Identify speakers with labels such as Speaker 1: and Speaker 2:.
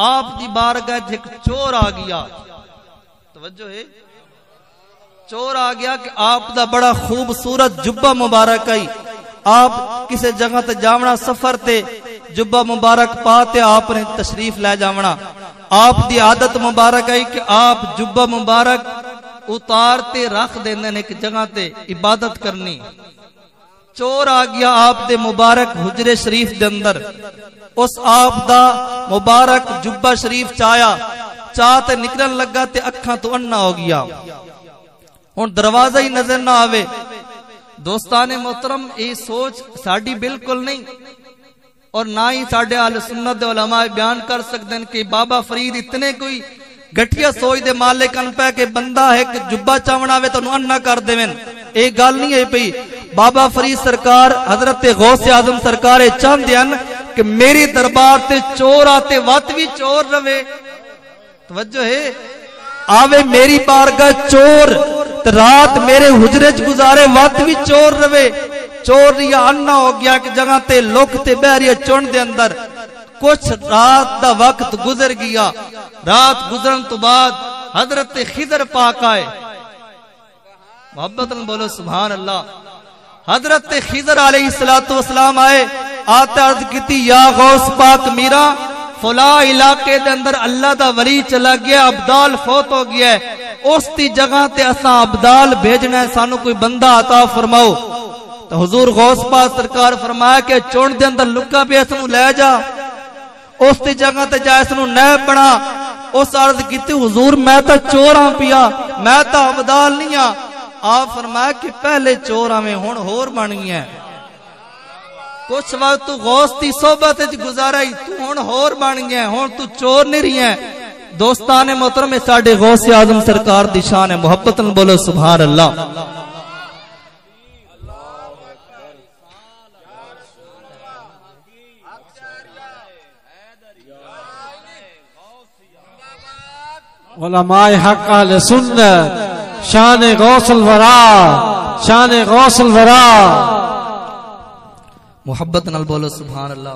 Speaker 1: आप दी बारगाह एक चोर आ गया, तवज्जो है, चोर आ गया कि आप दा बड़ा खूबसूरत जुब्बा मुबारक आई, आप किसी जगह ते जावना सफर ते जुब्बा मुबारक पाते आपने तशरीफ लै जावना। आप दी आदत मुबारक आई कि आप जुब्बा मुबारक उतारते रख देंदे ने एक जगह ते इबादत करनी। चोर आ गया आप दे मुबारक हुजरे शरीफ दे अंदर, उस आप दा मुबारक जुब्बा शरीफ चाया, चाह ते निकलन लगा ते अखा तो अन्ना हो गया, हुण दरवाजा ही नजर ना आवे। दोस्ताने मोहतरम, ये सोच साडी बिल्कुल नहीं और ना ही साडे अहले सुन्नत दे उलमा बयान कर सकते हैं कि बाबा फरीद इतने कोई घटिया सोच दे मालिक अन पे कि बंदा एक जुब्बा चावना आवे तो अन्ना कर देवेन। एक गल नहीं है पई। बाबा फरीद सरकार हजरत गौस आजम सरकार चाहते हैं कि मेरी दरबार ते चोर आते वत भी चोर रवे, तवज्जो है, आवे मेरी बारगाह चोर, रात मेरे हुजरे च गुजारे वत भी चोर रवे। चोर रिया अन्ना हो गया कि जगह ते लुक ते बहरिया चुन दे अंदर। कुछ रात दा वक्त गुजर गया, रात गुजरन तो बाद हजरत खिदर पाक आए, मोहब्बत बोलो सुभान अल्लाह। हजरत खिदर अलैहिस्सलातु वस्सलाम आए, आते अर्ज की या गौस पाक मीरा, फला इलाके दे अंदर अल्लाह दा वली चला गया, अब्दाल फौत हो गया, उस दी जगह ते असा अब्दाल भेजना है, सानू कोई बंदा अता फरमाओ। तो हुजूर गौस पाक सरकार फरमाया कि चुन दे अंदर लुका पे इसनू ले जा, उस दी जगह ते जा, इसनू नैब बना। उस अर्ज की हुजूर मैं तो चोर हाँ पिया, मैं तो अब्दाल नहीं हाँ। आप फरमाया कि पहले चोर आवे हुण होर बन गया, कुछ वक्त तू गौस की सोबत गुजारा, तू हुण होर बन गया, हुण तू चोर नहीं रही है। दोस्ताने मोहतरम, साडे गौस आजम सरकार दी शान है, मोहब्बत बोलो सुभान अल्लाह।
Speaker 2: उलमाए हक अहले सुन्नत शान गौसुल वरा, शान गौसुल वरा,
Speaker 1: मोहब्बत नाल बोलो सुभान अल्लाह।